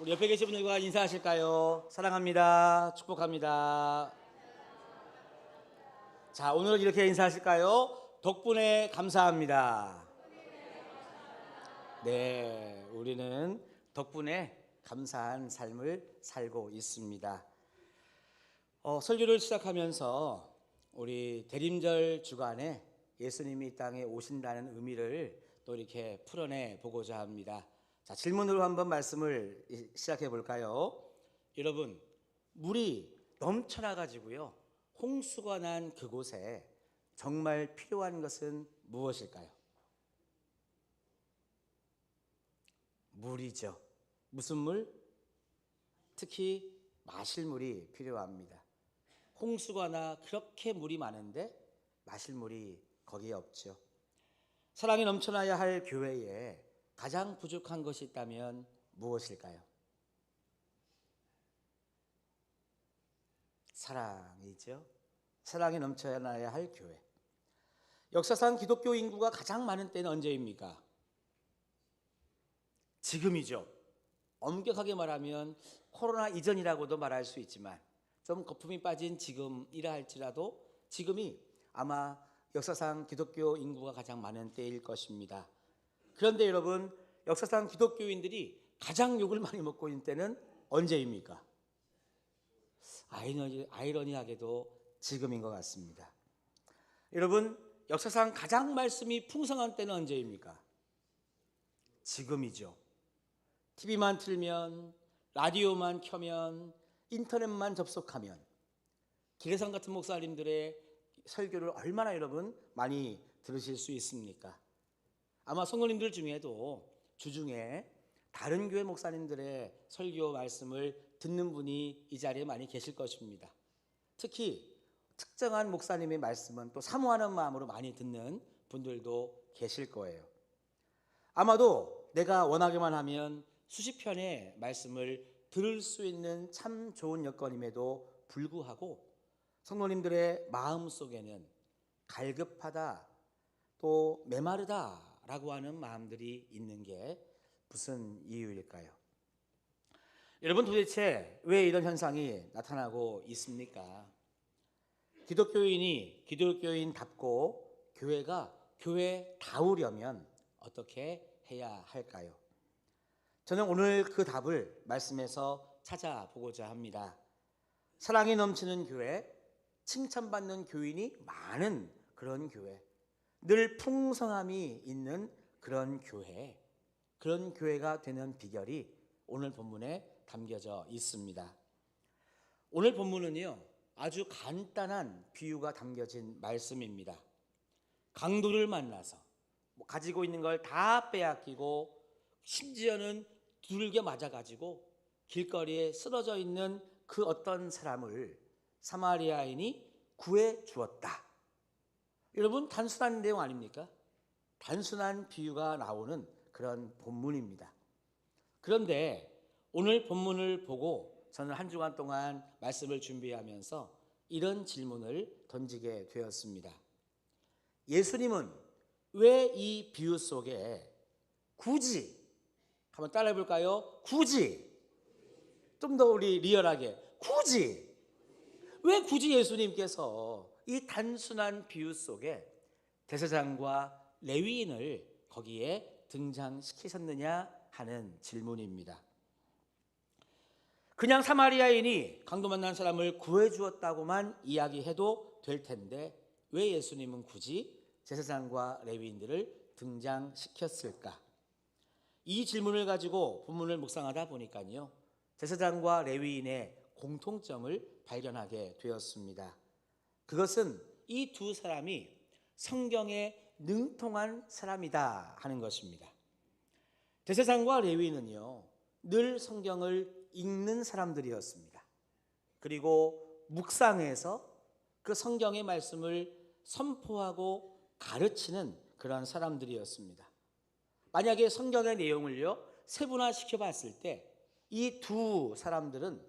우리 옆에 계신 분들과 인사하실까요? 사랑합니다. 축복합니다. 자, 오늘 이렇게 인사하실까요? 덕분에 감사합니다. 네, 우리는 덕분에 감사한 삶을 살고 있습니다. 설교를 시작하면서 우리 대림절 주간에 예수님이 이 땅에 오신다는 의미를 또 이렇게 풀어내 보고자 합니다. 자, 질문으로 한번 말씀을 시작해 볼까요? 여러분, 물이 넘쳐나 가지고요, 홍수가 난 그곳에 정말 필요한 것은 무엇일까요? 물이죠. 무슨 물? 특히 마실 물이 필요합니다. 홍수가 나 그렇게 물이 많은데 마실 물이 거기에 없죠. 사랑이 넘쳐나야 할 교회에 가장 부족한 것이 있다면 무엇일까요? 사랑이죠. 사랑이 넘쳐나야 할 교회. 역사상 기독교 인구가 가장 많은 때는 언제입니까? 지금이죠. 엄격하게 말하면 코로나 이전이라고도 말할 수 있지만 좀 거품이 빠진 지금이라 할지라도 지금이 아마 역사상 기독교 인구가 가장 많은 때일 것입니다. 그런데 여러분, 역사상 기독교인들이 가장 욕을 많이 먹고 있는 때는 언제입니까? 아이러니하게도 지금인 것 같습니다. 여러분, 역사상 가장 말씀이 풍성한 때는 언제입니까? 지금이죠. TV만 틀면, 라디오만 켜면, 인터넷만 접속하면 기래상 같은 목사님들의 설교를 얼마나 여러분 많이 들으실 수 있습니까? 아마 성도님들 중에도 주중에 다른 교회 목사님들의 설교 말씀을 듣는 분이 이 자리에 많이 계실 것입니다. 특히 특정한 목사님의 말씀은 또 사모하는 마음으로 많이 듣는 분들도 계실 거예요. 아마도 내가 원하기만 하면 수십 편의 말씀을 들을 수 있는 참 좋은 여건임에도 불구하고 성도님들의 마음 속에는 갈급하다, 또 메마르다라고 하는 마음들이 있는 게 무슨 이유일까요? 여러분, 도대체 왜 이런 현상이 나타나고 있습니까? 기독교인이 기독교인답고 교회가 교회다우려면 어떻게 해야 할까요? 저는 오늘 그 답을 말씀에서 찾아보고자 합니다. 사랑이 넘치는 교회, 칭찬받는 교인이 많은 그런 교회, 늘 풍성함이 있는 그런 교회가 되는 비결이 오늘 본문에 담겨져 있습니다. 오늘 본문은요, 아주 간단한 비유가 담겨진 말씀입니다. 강도를 만나서 가지고 있는 걸 다 빼앗기고 심지어는 두들겨 맞아가지고 길거리에 쓰러져 있는 그 어떤 사람을 사마리아인이 구해 주었다. 여러분, 단순한 내용 아닙니까? 단순한 비유가 나오는 그런 본문입니다. 그런데 오늘 본문을 보고 저는 한 주간 동안 말씀을 준비하면서 이런 질문을 던지게 되었습니다. 예수님은 왜 이 비유 속에 굳이, 한번 따라해 볼까요? 굳이, 좀 더 우리 리얼하게, 왜 굳이 예수님께서 이 단순한 비유 속에 대제사장과 레위인을 거기에 등장시키셨느냐 하는 질문입니다. 그냥 사마리아인이 강도 만난 사람을 구해주었다고만 이야기해도 될 텐데 왜 예수님은 굳이 제사장과 레위인들을 등장시켰을까? 이 질문을 가지고 본문을 묵상하다 보니까요, 제사장과 레위인의 공통점을 발견하게 되었습니다. 그것은 이 두 사람이 성경에 능통한 사람이다 하는 것입니다. 제사장과 레위인은요, 늘 성경을 읽는 사람들이었습니다. 그리고 묵상해서 그 성경의 말씀을 선포하고 가르치는 그런 사람들이었습니다. 만약에 성경의 내용을요 세분화시켜 봤을 때 이 두 사람들은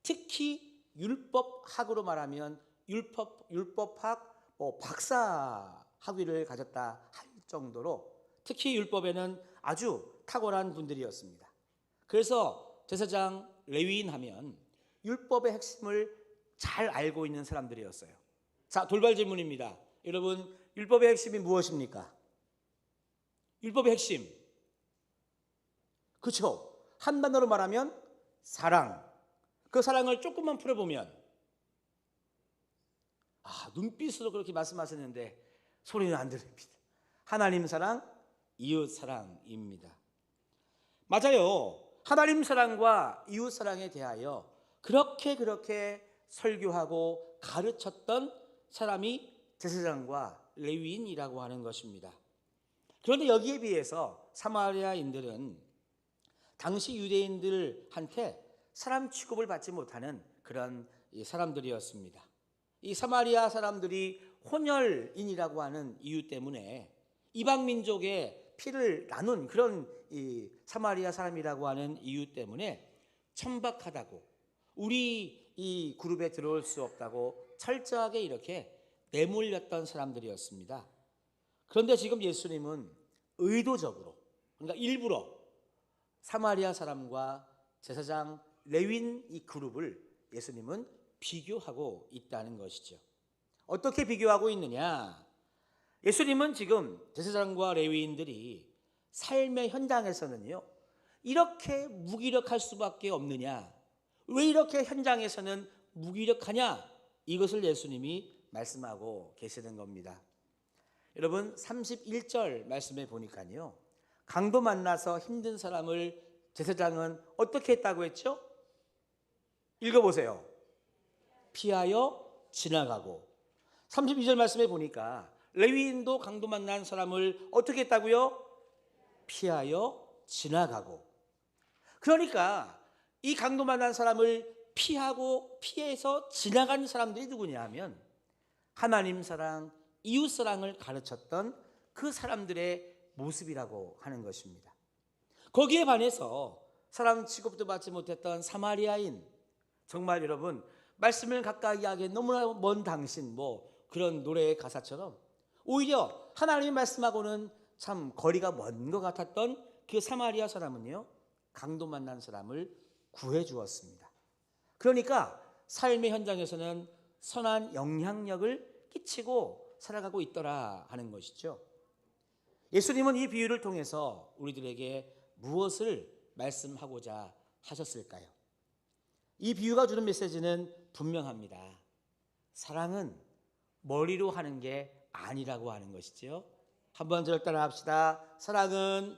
특히 율법학으로 말하면 율법학 박사 학위를 가졌다 할 정도로 특히 율법에는 아주 탁월한 분들이었습니다. 그래서 제사장, 레위인 하면 율법의 핵심을 잘 알고 있는 사람들이었어요. 자, 돌발 질문입니다. 여러분, 율법의 핵심이 무엇입니까? 율법의 핵심. 그렇죠. 한 단어로 말하면 사랑. 그 사랑을 조금만 풀어보면, 눈빛으로 그렇게 말씀하셨는데 소리는 안 들립니다. 하나님 사랑, 이웃 사랑입니다. 맞아요. 하나님 사랑과 이웃 사랑에 대하여 그렇게 설교하고 가르쳤던 사람이 제사장과 레위인이라고 하는 것입니다. 그런데 여기에 비해서 사마리아인들은 당시 유대인들한테 사람 취급을 받지 못하는 그런 사람들이었습니다. 이 사마리아 사람들이 혼혈인이라고 하는 이유 때문에 이방 민족의 피를 나눈 그런 이 사마리아 사람이라고 하는 이유 때문에 천박하다고, 우리 이 그룹에 들어올 수 없다고 철저하게 이렇게 내몰렸던 사람들이었습니다. 그런데 지금 예수님은 의도적으로, 그러니까 일부러 사마리아 사람과 제사장, 레위인 이 그룹을 예수님은 비교하고 있다는 것이죠. 어떻게 비교하고 있느냐? 예수님은 지금 제사장과 레위인들이 삶의 현장에서는요, 이렇게 무기력할 수밖에 없느냐? 왜 이렇게 현장에서는 무기력하냐? 이것을 예수님이 말씀하고 계시는 겁니다. 여러분, 31절 말씀에 보니까요, 강도 만나서 힘든 사람을 제사장은 어떻게 했다고 했죠? 읽어보세요. 피하여 지나가고. 32절 말씀에 보니까 레위인도 강도 만난 사람을 어떻게 했다고요? 피하여 지나가고. 그러니까 이 강도 만난 사람을 피해서 지나가는 사람들이 누구냐 하면 하나님 사랑, 이웃 사랑을 가르쳤던 그 사람들의 모습이라고 하는 것입니다. 거기에 반해서 사랑 취급도 받지 못했던 사마리아인, 정말 여러분, 말씀을 가까이 하기에 너무나 먼 당신, 그런 노래의 가사처럼 오히려 하나님이 말씀하고는 참 거리가 먼 것 같았던 그 사마리아 사람은요, 강도 만난 사람을 구해 주었습니다. 그러니까 삶의 현장에서는 선한 영향력을 끼치고 살아가고 있더라 하는 것이죠. 예수님은 이 비유를 통해서 우리들에게 무엇을 말씀하고자 하셨을까요? 이 비유가 주는 메시지는 분명합니다. 사랑은 머리로 하는 게 아니라고 하는 것이죠. 한번 저를 따라 합시다. 사랑은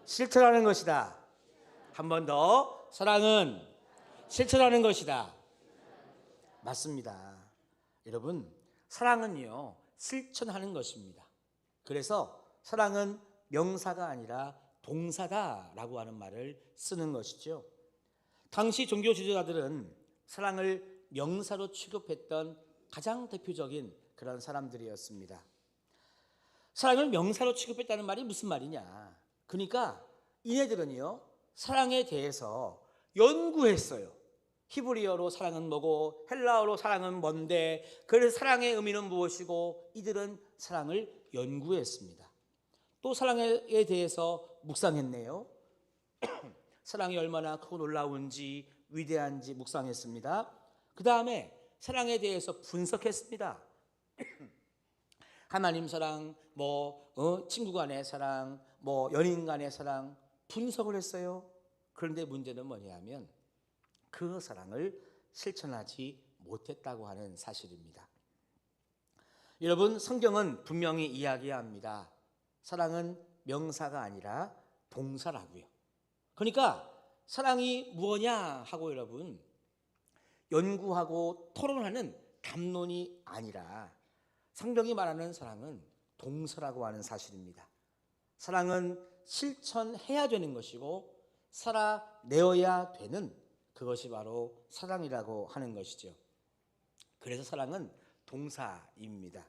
실천하는 것이다. 한 번 더. 사랑은 실천하는 것이다. 맞습니다. 여러분, 사랑은요, 실천하는 것입니다. 그래서 사랑은 명사가 아니라 동사다라고 하는 말을 쓰는 것이죠. 당시 종교 지도자들은 사랑을 명사로 취급했던 가장 대표적인 그런 사람들이었습니다. 사랑을 명사로 취급했다는 말이 무슨 말이냐? 그러니까 이네들은요, 사랑에 대해서 연구했어요. 히브리어로 사랑은 뭐고 헬라어로 사랑은 뭔데, 그래서 사랑의 의미는 무엇이고, 이들은 사랑을 연구했습니다. 또 사랑에 대해서 묵상했네요. 사랑이 얼마나 크고 놀라운지 위대한지 묵상했습니다. 그 다음에 사랑에 대해서 분석했습니다. 하나님 사랑, 친구 간의 사랑, 연인 간의 사랑, 분석을 했어요. 그런데 문제는 뭐냐면 그 사랑을 실천하지 못했다고 하는 사실입니다. 여러분, 성경은 분명히 이야기합니다. 사랑은 명사가 아니라 동사라고요. 그러니까 사랑이 무엇냐 하고 여러분 연구하고 토론하는 담론이 아니라 성경이 말하는 사랑은 동사라고 하는 사실입니다. 사랑은 실천해야 되는 것이고 살아내어야 되는 그것이 바로 사랑이라고 하는 것이죠. 그래서 사랑은 동사입니다.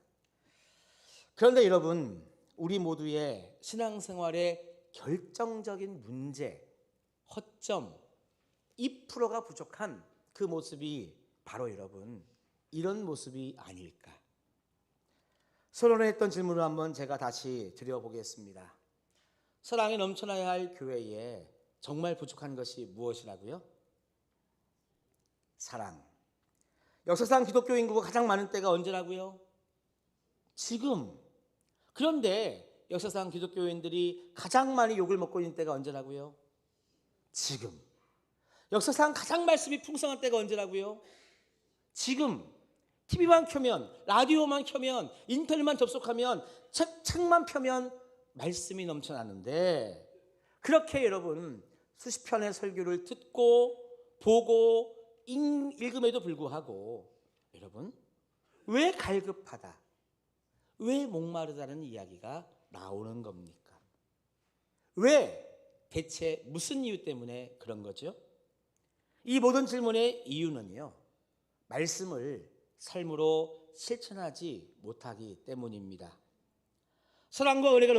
그런데 여러분, 우리 모두의 신앙생활의 결정적인 문제, 허점, 2%가 부족한 그 모습이 바로 여러분 이런 모습이 아닐까. 서론에 했던 질문을 한번 제가 다시 드려보겠습니다. 사랑이 넘쳐나야 할 교회에 정말 부족한 것이 무엇이라고요? 사랑. 역사상 기독교 인구가 가장 많은 때가 언제라고요? 지금. 그런데 역사상 기독교인들이 가장 많이 욕을 먹고 있는 때가 언제라고요? 지금. 역사상 가장 말씀이 풍성한 때가 언제라고요? 지금. TV만 켜면, 라디오만 켜면, 인터넷만 접속하면, 책만 펴면 말씀이 넘쳐나는데, 그렇게 여러분 수십 편의 설교를 듣고 보고 읽음에도 불구하고 여러분 왜 갈급하다, 왜 목마르다는 이야기가 나오는 겁니까? 왜? 대체 무슨 이유 때문에 그런 거죠? 이 모든 질문의 이유는요, 말씀을 삶으로 실천하지 못하기 때문입니다. 사랑과 은혜가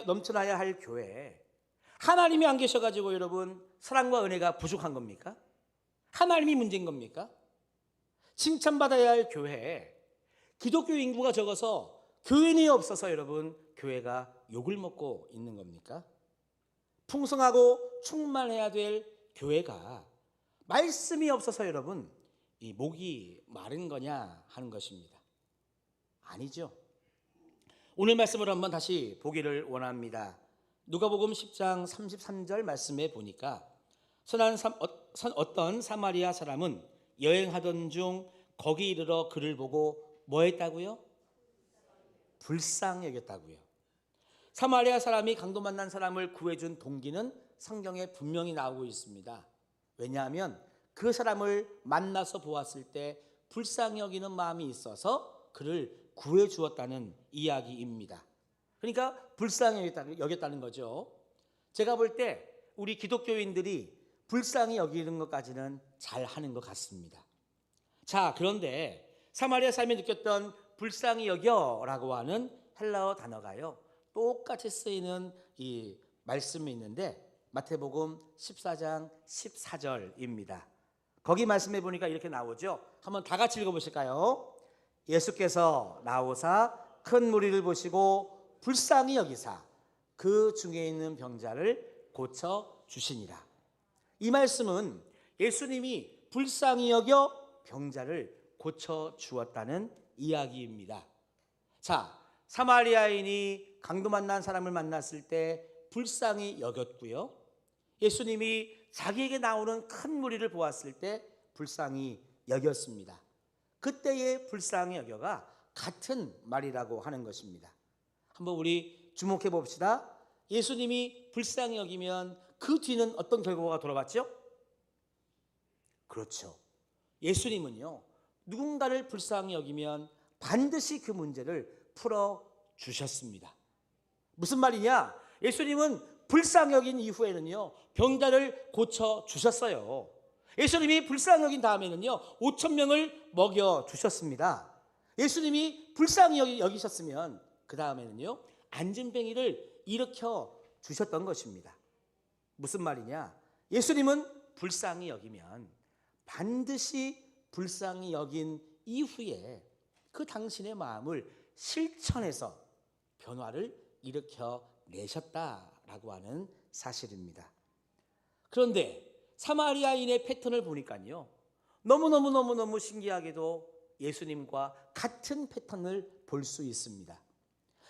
넘쳐나야 할 교회에 하나님이 안 계셔가지고 여러분 사랑과 은혜가 부족한 겁니까? 하나님이 문제인 겁니까? 칭찬받아야 할 교회에 기독교 인구가 적어서 교인이 없어서 여러분 교회가 욕을 먹고 있는 겁니까? 풍성하고 충만해야 될 교회가 말씀이 없어서 여러분 이 목이 마른 거냐 하는 것입니다. 아니죠. 오늘 말씀을 한번 다시 보기를 원합니다. 누가복음 10장 33절 말씀에 보니까 어떤 사마리아 사람은 여행하던 중 거기 이르러 그를 보고 뭐 했다고요? 불쌍히 여겼다고요. 사마리아 사람이 강도 만난 사람을 구해준 동기는 성경에 분명히 나오고 있습니다. 왜냐하면 그 사람을 만나서 보았을 때 불쌍히 여기는 마음이 있어서 그를 구해 주었다는 이야기입니다. 그러니까 불쌍히 여겼다는 거죠. 제가 볼 때 우리 기독교인들이 불쌍히 여기는 것까지는 잘하는 것 같습니다. 자, 그런데 사마리아 사람이 느꼈던 불쌍히 여겨라고 하는 헬라어 단어가요, 똑같이 쓰이는 이 말씀이 있는데 마태복음 14장 14절입니다. 거기 말씀해 보니까 이렇게 나오죠. 한번 다 같이 읽어보실까요? 예수께서 나오사 큰 무리를 보시고 불쌍히 여기사 그 중에 있는 병자를 고쳐 주시니라. 이 말씀은 예수님이 불쌍히 여겨 병자를 고쳐 주었다는 이야기입니다. 자, 사마리아인이 강도 만난 사람을 만났을 때 불쌍히 여겼고요, 예수님이 자기에게 나오는 큰 무리를 보았을 때 불쌍히 여겼습니다. 그때의 불쌍히 여겨가 같은 말이라고 하는 것입니다. 한번 우리 주목해 봅시다. 예수님이 불쌍히 여기면 그 뒤는 어떤 결과가 돌아왔죠? 그렇죠. 예수님은요, 누군가를 불쌍히 여기면 반드시 그 문제를 풀어 주셨습니다. 무슨 말이냐? 예수님은 불쌍히 여긴 이후에는요, 병자를 고쳐 주셨어요. 예수님이 불쌍히 여긴 다음에는요, 5,000명을 먹여 주셨습니다. 예수님이 불쌍히 여기셨으면 그 다음에는요, 안진뱅이를 일으켜 주셨던 것입니다. 무슨 말이냐? 예수님은 불쌍히 여기면 반드시 불쌍히 여긴 이후에 그 당신의 마음을 실천해서 변화를 일으켜 내셨다라고 하는 사실입니다. 그런데 사마리아인의 패턴을 보니까요, 너무너무 신기하게도 예수님과 같은 패턴을 볼 수 있습니다.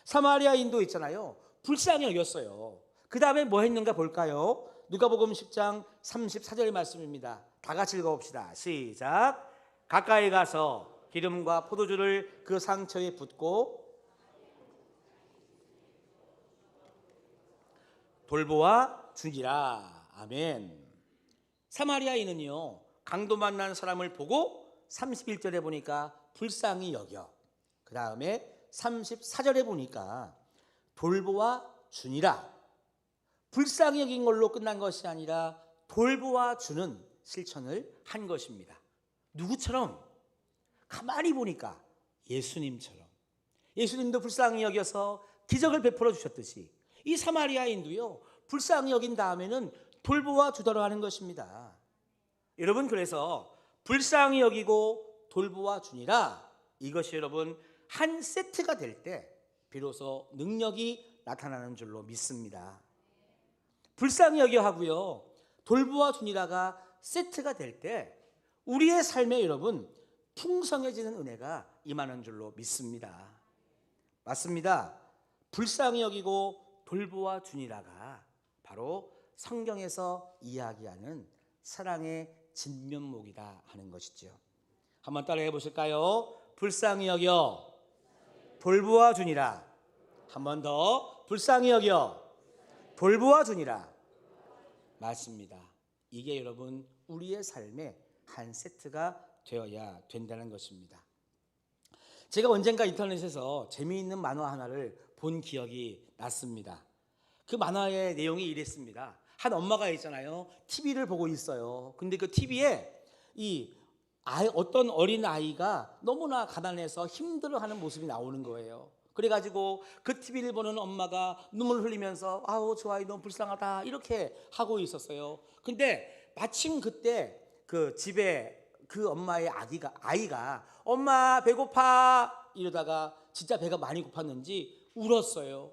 사마리아인도 있잖아요, 불쌍히 여겼어요. 그 다음에 뭐 했는가 볼까요? 누가복음 10장 34절 말씀입니다. 다 같이 읽어봅시다. 시작. 가까이 가서 기름과 포도주를 그 상처에 붓고 돌보아 주니라. 아멘. 사마리아인은요, 강도 만난 사람을 보고 31절에 보니까 불쌍히 여겨, 그 다음에 34절에 보니까 돌보아 주니라. 불쌍히 여긴 걸로 끝난 것이 아니라 돌보아 주는 실천을 한 것입니다. 누구처럼? 가만히 보니까 예수님처럼. 예수님도 불쌍히 여겨서 기적을 베풀어 주셨듯이 이 사마리아인도요, 불쌍히 여긴 다음에는 돌보아 주도록 하는 것입니다. 여러분, 그래서 불쌍히 여기고 돌보아 주니라, 이것이 여러분 한 세트가 될 때 비로소 능력이 나타나는 줄로 믿습니다. 불쌍히 여겨 하고요, 돌보아 주니라가 세트가 될 때 우리의 삶에 여러분 풍성해지는 은혜가 임하는 줄로 믿습니다. 맞습니다. 불쌍히 여기고 돌보아 주니라가 바로 성경에서 이야기하는 사랑의 진면목이다 하는 것이죠. 한번 따라해 보실까요? 불쌍히 여겨 돌보아 주니라. 한 번 더 불쌍히 여겨 돌보아 주니라. 맞습니다. 이게 여러분 우리의 삶의 한 세트가 되어야 된다는 것입니다. 제가 언젠가 인터넷에서 재미있는 만화 하나를 본 기억이 났습니다. 그 만화의 내용이 이랬습니다. 한 엄마가 있잖아요. TV를 보고 있어요. 근데 그 TV에 어떤 어린 아이가 너무나 가난해서 힘들어하는 모습이 나오는 거예요. 그래가지고 그 TV를 보는 엄마가 눈물 흘리면서 아우 저 아이 너무 불쌍하다 이렇게 하고 있었어요. 근데 마침 그때 그 집에 그 엄마의 아이가 엄마 배고파 이러다가 진짜 배가 많이 고팠는지 울었어요.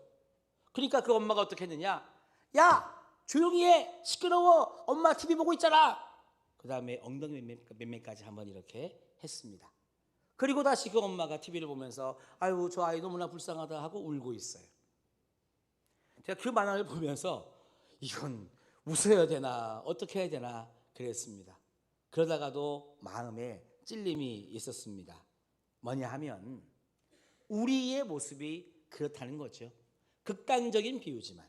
그러니까 그 엄마가 어떻게 했느냐? 야 조용히 해 시끄러워 엄마 TV 보고 있잖아. 그 다음에 엉덩이 맴매까지 한번 이렇게 했습니다. 그리고 다시 그 엄마가 TV를 보면서 아유 저 아이 너무나 불쌍하다 하고 울고 있어요. 제가 그 만화를 보면서 이건 웃어야 되나 어떻게 해야 되나 그랬습니다. 그러다가도 마음에 찔림이 있었습니다. 뭐냐 하면 우리의 모습이 그렇다는 거죠. 극단적인 비유지만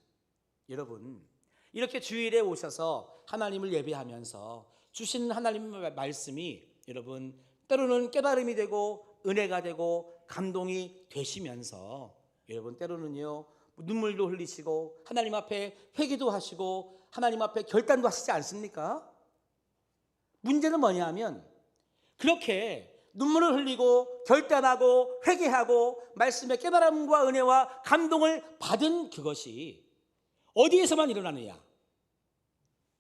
여러분 이렇게 주일에 오셔서 하나님을 예배하면서 주신 하나님의 말씀이 여러분 때로는 깨달음이 되고 은혜가 되고 감동이 되시면서 여러분 때로는요 눈물도 흘리시고 하나님 앞에 회개도 하시고 하나님 앞에 결단도 하시지 않습니까? 문제는 뭐냐 하면 그렇게 눈물을 흘리고 결단하고 회개하고 말씀의 깨달음과 은혜와 감동을 받은 그것이 어디에서만 일어나느냐?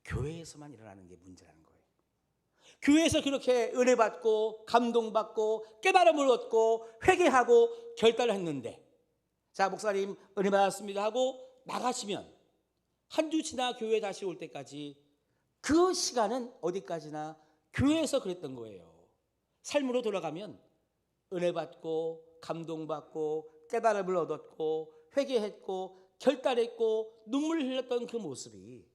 교회에서만 일어나는 게 문제라는 거예요. 교회에서 그렇게 은혜 받고 감동받고 깨달음을 얻고 회개하고 결단을 했는데 자 목사님 은혜 받았습니다 하고 나가시면 한 주 지나 교회 다시 올 때까지 그 시간은 어디까지나 교회에서 그랬던 거예요. 삶으로 돌아가면 은혜 받고 감동받고 깨달음을 얻었고 회개했고 결단했고 눈물을 흘렸던 그 모습이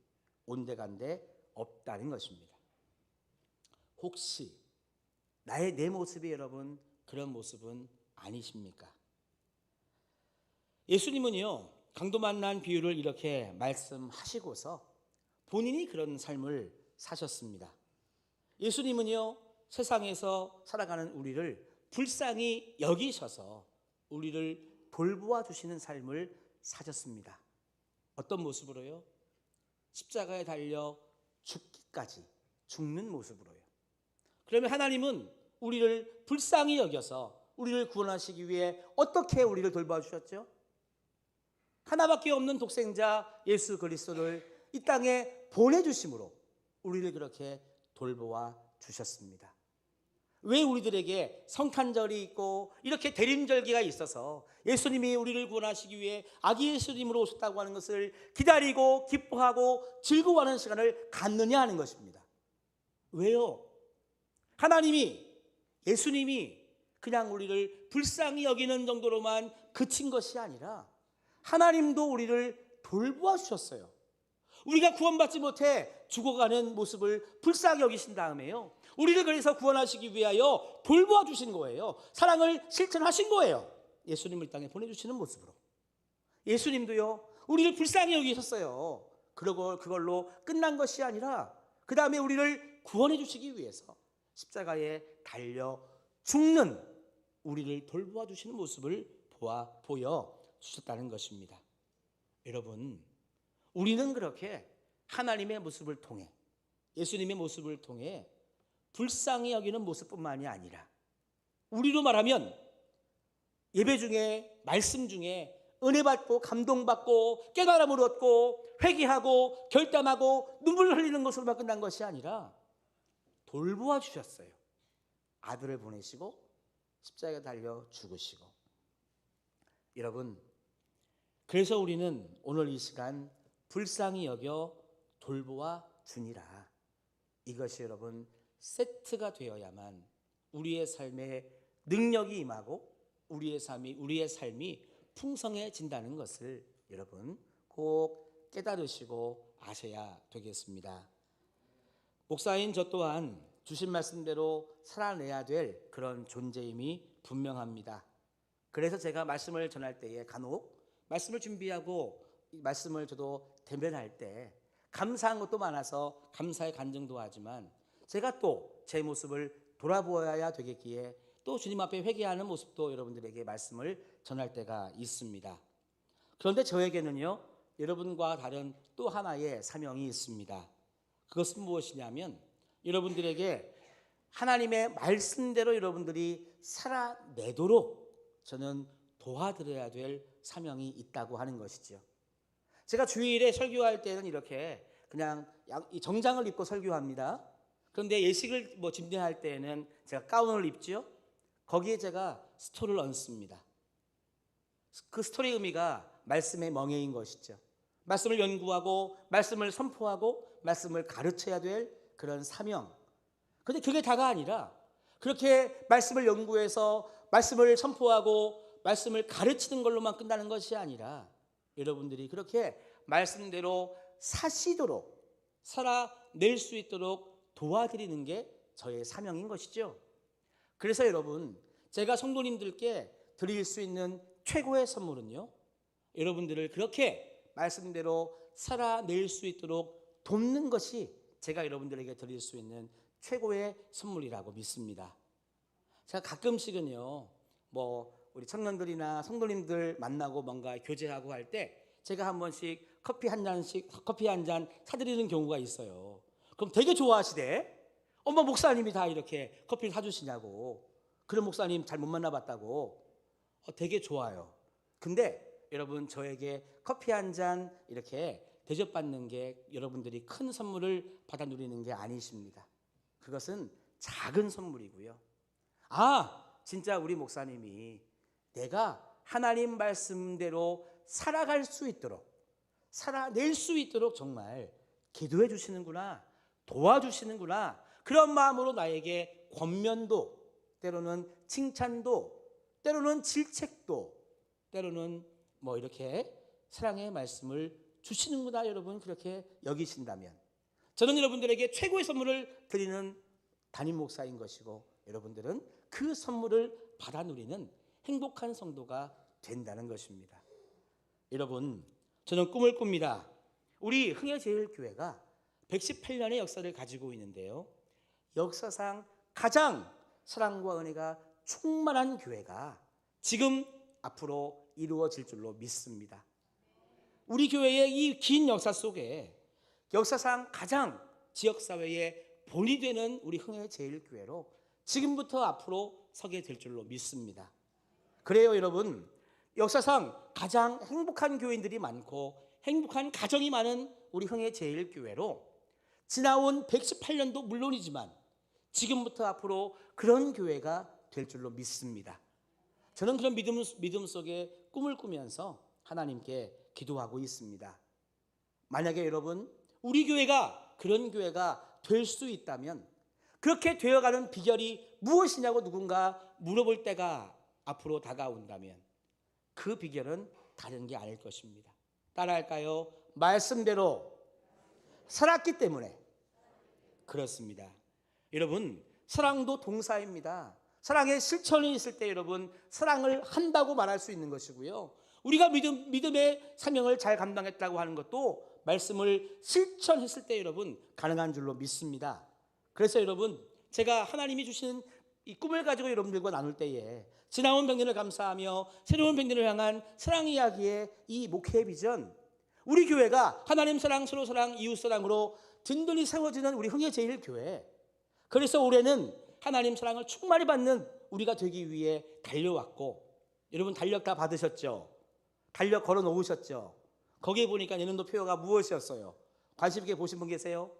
온데간데 없다는 것입니다. 혹시 내 모습이 여러분 그런 모습은 아니십니까? 예수님은요 강도 만난 비유를 이렇게 말씀하시고서 본인이 그런 삶을 사셨습니다. 예수님은요 세상에서 살아가는 우리를 불쌍히 여기셔서 우리를 돌보아 주시는 삶을 사셨습니다. 어떤 모습으로요? 십자가에 달려 죽기까지 죽는 모습으로요. 그러면 하나님은 우리를 불쌍히 여겨서 우리를 구원하시기 위해 어떻게 우리를 돌봐 주셨죠? 하나밖에 없는 독생자 예수 그리스도를 이 땅에 보내주심으로 우리를 그렇게 돌보아 주셨습니다. 왜 우리들에게 성탄절이 있고 이렇게 대림절기가 있어서 예수님이 우리를 구원하시기 위해 아기 예수님으로 오셨다고 하는 것을 기다리고 기뻐하고 즐거워하는 시간을 갖느냐 하는 것입니다. 왜요? 하나님이 예수님이 그냥 우리를 불쌍히 여기는 정도로만 그친 것이 아니라 하나님도 우리를 돌보아 주셨어요. 우리가 구원받지 못해 죽어가는 모습을 불쌍히 여기신 다음에요 우리를 그래서 구원하시기 위하여 돌보아 주신 거예요. 사랑을 실천하신 거예요. 예수님을 이 땅에 보내주시는 모습으로. 예수님도요 우리를 불쌍히 여기셨어요. 그러고 그걸로 끝난 것이 아니라 그 다음에 우리를 구원해 주시기 위해서 십자가에 달려 죽는 우리를 돌보아 주시는 모습을 보여 주셨다는 것입니다. 여러분 우리는 그렇게 하나님의 모습을 통해 예수님의 모습을 통해 불쌍히 여기는 모습뿐만이 아니라 우리로 말하면 예배 중에 말씀 중에 은혜 받고 감동받고 깨달음을 얻고 회개하고 결단하고 눈물을 흘리는 것으로만 끝난 것이 아니라 돌보아 주셨어요. 아들을 보내시고 십자가에 달려 죽으시고. 여러분 그래서 우리는 오늘 이 시간 불쌍히 여겨 돌보아 주니라. 이것이 여러분 세트가 되어야만 우리의 삶에 능력이 임하고 우리의 삶이 풍성해진다는 것을 여러분 꼭 깨달으시고 아셔야 되겠습니다. 목사인 저 또한 주신 말씀대로 살아내야 될 그런 존재임이 분명합니다. 그래서 제가 말씀을 전할 때에 간혹 말씀을 준비하고 말씀을 저도 대면할 때 감사한 것도 많아서 감사의 간증도 하지만 제가 또 제 모습을 돌아보아야 되겠기에 또 주님 앞에 회개하는 모습도 여러분들에게 말씀을 전할 때가 있습니다. 그런데 저에게는요, 여러분과 다른 또 하나의 사명이 있습니다. 그것은 무엇이냐면 여러분들에게 하나님의 말씀대로 여러분들이 살아내도록 저는 도와드려야 될 사명이 있다고 하는 것이죠. 제가 주일에 설교할 때는 이렇게 그냥 정장을 입고 설교합니다. 그런데 예식을 집례할 때에는 제가 가운을 입죠. 거기에 제가 스토를 얹습니다. 그 스토리의 의미가 말씀의 멍에인 것이죠. 말씀을 연구하고 말씀을 선포하고 말씀을 가르쳐야 될 그런 사명. 그런데 그게 다가 아니라 그렇게 말씀을 연구해서 말씀을 선포하고 말씀을 가르치는 걸로만 끝나는 것이 아니라 여러분들이 그렇게 말씀대로 사시도록 살아낼 수 있도록 도와드리는 게 저의 사명인 것이죠. 그래서 여러분 제가 성도님들께 드릴 수 있는 최고의 선물은요, 여러분들을 그렇게 말씀대로 살아낼 수 있도록 돕는 것이 제가 여러분들에게 드릴 수 있는 최고의 선물이라고 믿습니다. 제가 가끔씩은요, 우리 청년들이나 성도님들 만나고 뭔가 교제하고 할 때 제가 한 번씩 커피 한 잔 사드리는 경우가 있어요. 그럼 되게 좋아하시대. 엄마 목사님이 다 이렇게 커피를 사주시냐고. 그런 목사님 잘 못 만나봤다고. 되게 좋아요. 근데 여러분 저에게 커피 한 잔 이렇게 대접받는 게 여러분들이 큰 선물을 받아 누리는 게 아니십니다. 그것은 작은 선물이고요. 진짜 우리 목사님이 내가 하나님 말씀대로 살아갈 수 있도록 살아낼 수 있도록 정말 기도해 주시는구나, 도와주시는구나, 그런 마음으로 나에게 권면도, 때로는 칭찬도, 때로는 질책도, 때로는 이렇게 사랑의 말씀을 주시는구나, 여러분 그렇게 여기신다면 저는 여러분들에게 최고의 선물을 드리는 담임 목사인 것이고 여러분들은 그 선물을 받아 누리는 행복한 성도가 된다는 것입니다. 여러분 저는 꿈을 꿉니다. 우리 흥해제일교회가 118년의 역사를 가지고 있는데요, 역사상 가장 사랑과 은혜가 충만한 교회가 지금 앞으로 이루어질 줄로 믿습니다. 우리 교회의 이 긴 역사 속에 역사상 가장 지역사회의 본이 되는 우리 흥해제일교회로 지금부터 앞으로 서게 될 줄로 믿습니다. 그래요 여러분, 역사상 가장 행복한 교인들이 많고 행복한 가정이 많은 우리 흥해제일교회로 지나온 118년도 물론이지만 지금부터 앞으로 그런 교회가 될 줄로 믿습니다. 저는 그런 믿음 속에 꿈을 꾸면서 하나님께 기도하고 있습니다. 만약에 여러분 우리 교회가 그런 교회가 될 수 있다면 그렇게 되어가는 비결이 무엇이냐고 누군가 물어볼 때가 앞으로 다가온다면 그 비결은 다른 게 아닐 것입니다. 따라할까요? 말씀대로 살았기 때문에 그렇습니다. 여러분 사랑도 동사입니다. 사랑의 실천이 있을 때 여러분 사랑을 한다고 말할 수 있는 것이고요, 우리가 믿음의 사명을 잘 감당했다고 하는 것도 말씀을 실천했을 때 여러분 가능한 줄로 믿습니다. 그래서 여러분 제가 하나님이 주신 이 꿈을 가지고 여러분들과 나눌 때에 지나온 100년을 감사하며 새로운 100년을 향한 사랑 이야기의 이 목회의 비전, 우리 교회가 하나님 사랑, 서로 사랑, 이웃 사랑으로 든든히 세워지는 우리 흥해제일교회, 그래서 올해는 하나님 사랑을 충만히 받는 우리가 되기 위해 달려왔고, 여러분 달력 다 받으셨죠? 달력 걸어 놓으셨죠? 거기에 보니까 내년도 표어가 무엇이었어요? 관심 있게 보신 분 계세요?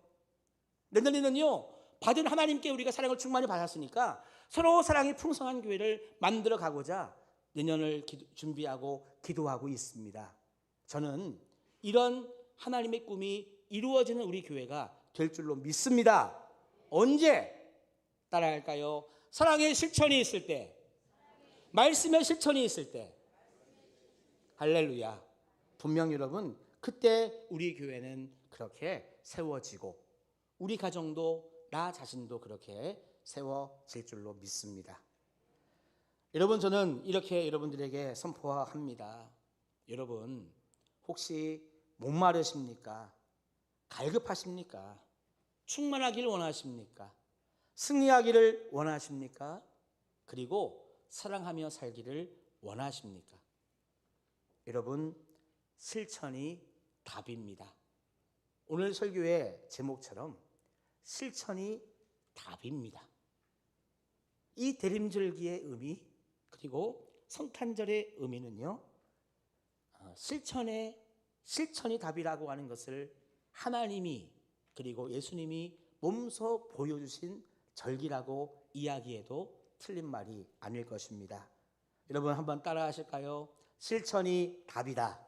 내년에는요, 받은 하나님께 우리가 사랑을 충만히 받았으니까 서로 사랑이 풍성한 교회를 만들어 가고자 내년을 준비하고 기도하고 있습니다. 저는 이런 하나님의 꿈이 이루어지는 우리 교회가 될 줄로 믿습니다. 언제 따라할까요? 사랑의 실천이 있을 때, 말씀의 실천이 있을 때. 할렐루야. 분명 여러분, 그때 우리 교회는 그렇게 세워지고 우리 가정도 나 자신도 그렇게 세워질 줄로 믿습니다. 여러분, 저는 이렇게 여러분들에게 선포합니다. 여러분, 혹시 목마르십니까? 갈급하십니까? 충만하기를 원하십니까? 승리하기를 원하십니까? 그리고 사랑하며 살기를 원하십니까? 여러분, 실천이 답입니다. 오늘 설교의 제목처럼 실천이 답입니다. 이 대림절기의 의미, 그리고 성탄절의 의미는요, 실천이 답이라고 하는 것을 하나님이 그리고 예수님이 몸소 보여주신 절기라고 이야기해도 틀린 말이 아닐 것입니다. 여러분, 한번 따라 하실까요? 실천이 답이다.